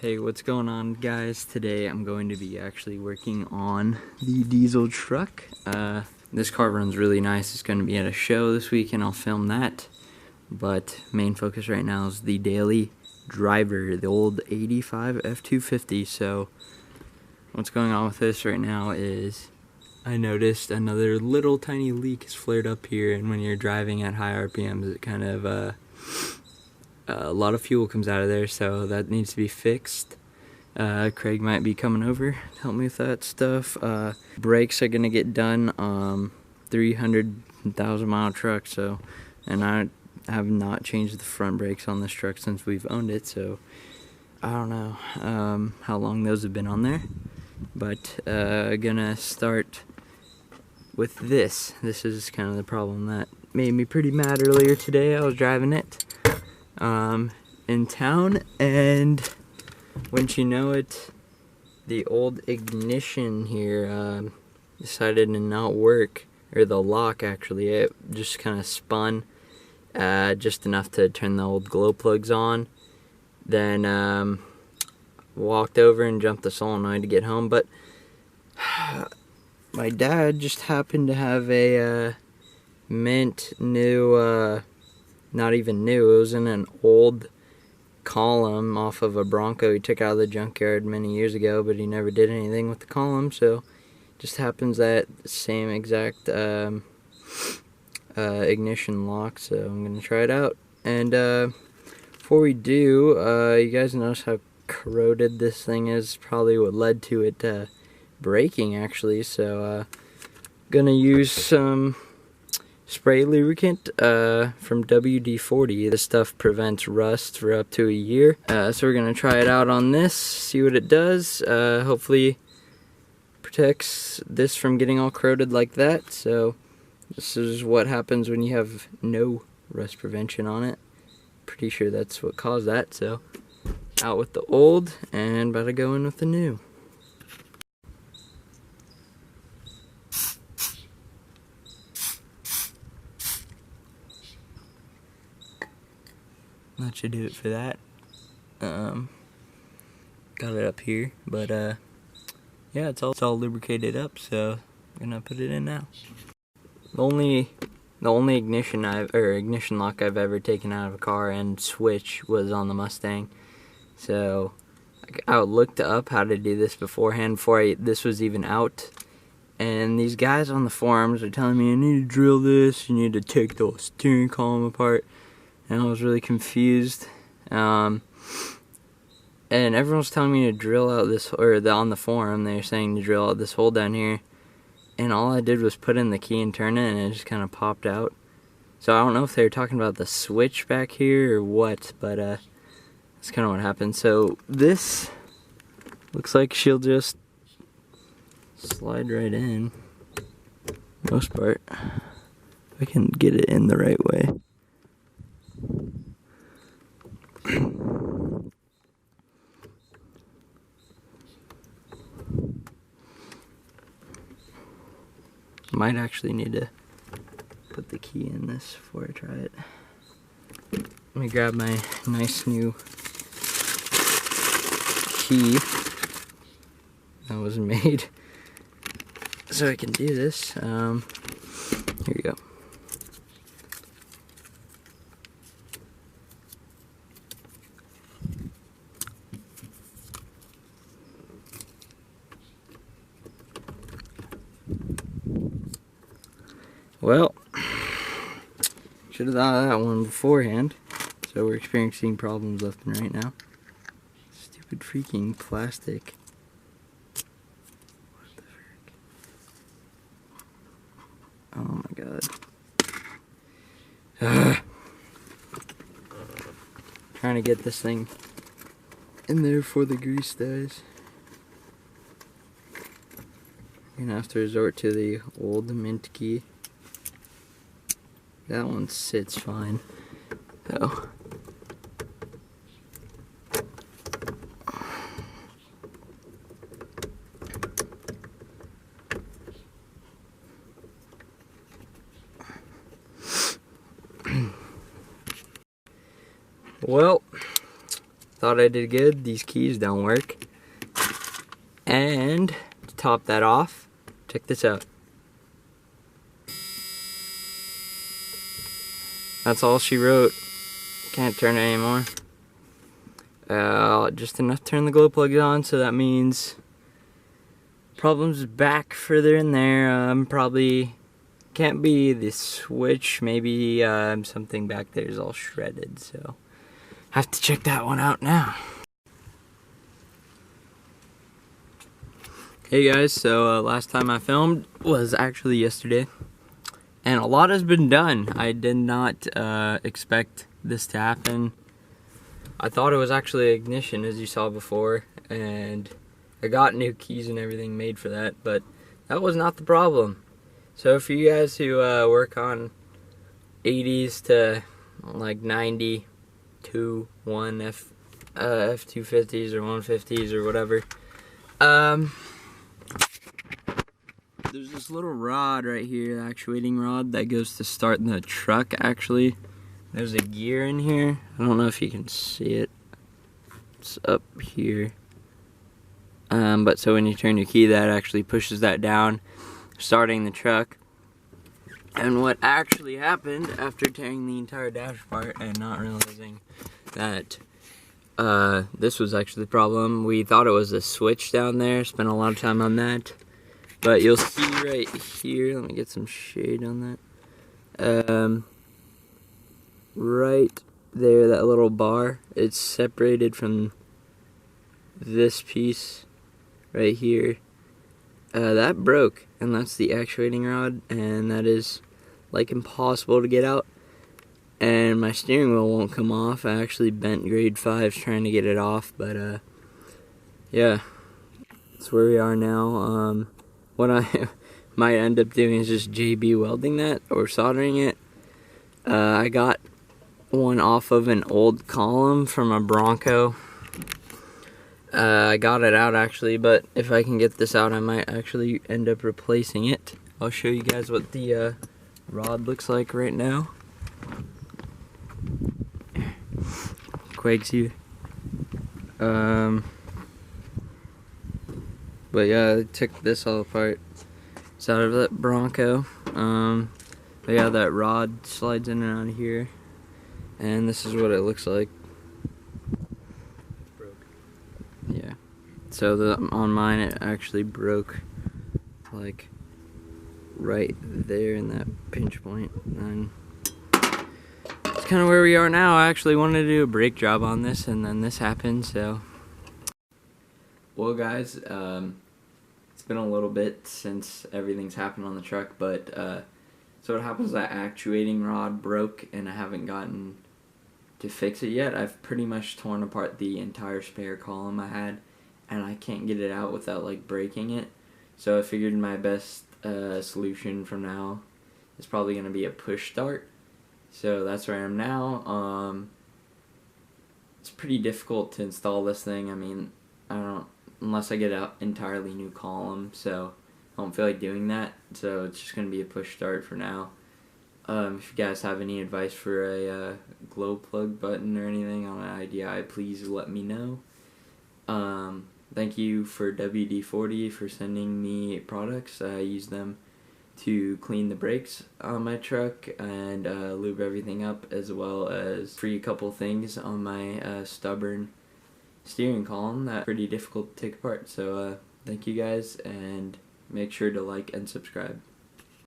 Hey, what's going on, guys? Today I'm going to be actually working on the diesel truck. This car runs really nice. It's going to be at a show this week and I'll film that. But main focus right now is the daily driver, the old 85 F250. So what's going on with this right now is I noticed another little tiny leak has flared up here, and when you're driving at high RPMs it kind of a lot of fuel comes out of there, so that needs to be fixed. Craig might be coming over to help me with that stuff. Brakes are gonna get done. 300,000 mile truck, so, and I have not changed the front brakes on this truck since we've owned it, so I don't know how long those have been on there. But gonna start with this. This is kind of the problem that made me pretty mad earlier today. I was driving it in town, and wouldn't you know it, the old ignition here decided to not work, or the lock actually. It just kind of spun just enough to turn the old glow plugs on. Then walked over and jumped the solenoid to get home, but my dad just happened to have a mint new, not even new, it was in an old column off of a Bronco he took out of the junkyard many years ago, but he never did anything with the column, so just happens that same exact ignition lock, so I'm gonna try it out. And before we do, you guys notice how corroded this thing is? Probably what led to it breaking, actually. So gonna use some spray lubricant from WD-40. This stuff prevents rust for up to a year. So we're gonna try it out on this, see what it does. Hopefully protects this from getting all corroded like that. So this is what happens when you have no rust prevention on it. Pretty sure that's what caused that. So out with the old and about to go in with the new. That should do it for that. Got it up here, but yeah, it's all lubricated up, so I'm gonna put it in now. The only ignition lock I've ever taken out of a car and switch was on the Mustang. So I looked up how to do this beforehand, before this was even out. And these guys on the forums are telling me, you need to drill this, you need to take the steering column apart. And I was really confused. And everyone's telling me to drill out this, on the forum, they're saying to drill out this hole down here. And all I did was put in the key and turn it, and it just kind of popped out. So I don't know if they were talking about the switch back here or what, but that's kind of what happened. So this looks like she'll just slide right in, most part. If I can get it in the right way. Might actually need to put the key in this before I try it. Let me grab my nice new key that was made so I can do this. Here we go. Well, should have thought of that one beforehand. So we're experiencing problems left and right now. Stupid freaking plastic. What the frick? Oh my god. Trying to get this thing in there before the grease dies. I'm gonna have to resort to the old mint key. That one sits fine, though. Well, thought I did good. These keys don't work. And to top that off, check this out. That's all she wrote. Can't turn it anymore. Just enough to turn the glow plugs on, so that means problems back further in there. Probably can't be the switch. Maybe something back there is all shredded, so have to check that one out now. Hey guys, so last time I filmed was actually yesterday, and a lot has been done. I did not expect this to happen. I thought it was actually ignition, as you saw before, and I got new keys and everything made for that, but that was not the problem. So for you guys who work on 80s to like 92, F250s or 150s or whatever, there's this little rod right here, the actuating rod that goes to start the truck. Actually, there's a gear in here. I don't know if you can see it. It's up here. But so when you turn your key, that actually pushes that down, starting the truck. And what actually happened after tearing the entire dash apart and not realizing that this was actually the problem, we thought it was a switch down there. Spent a lot of time on that. But you'll see right here, let me get some shade on that. Right there, that little bar, it's separated from this piece right here. That broke, and that's the actuating rod, and that is like impossible to get out. And my steering wheel won't come off. I actually bent grade 5s trying to get it off, but yeah, that's where we are now. What I might end up doing is just JB welding that or soldering it. I got one off of an old column from a Bronco. I got it out actually, but if I can get this out, I might actually end up replacing it. I'll show you guys what the rod looks like right now. Quakes you. But yeah, I took this all apart. It's out of that Bronco. But yeah, that rod slides in and out of here. And this is what it looks like. Broke. Yeah. So on mine, it actually broke like right there in that pinch point. And it's kind of where we are now. I actually wanted to do a brake job on this, and then this happened, so. Well guys, it's been a little bit since everything's happened on the truck, but so what happens is that actuating rod broke and I haven't gotten to fix it yet. I've pretty much torn apart the entire spare column I had, and I can't get it out without like breaking it. So I figured my best solution from now is probably going to be a push start. So that's where I am now. It's pretty difficult to install this thing. I mean, unless I get an entirely new column, so I don't feel like doing that, so it's just going to be a push start for now. If you guys have any advice for a glow plug button or anything on an IDI, please let me know. Thank you for WD-40 for sending me products. I use them to clean the brakes on my truck and lube everything up, as well as free a couple things on my stubborn steering column that's pretty difficult to take apart. So thank you guys, and make sure to like and subscribe.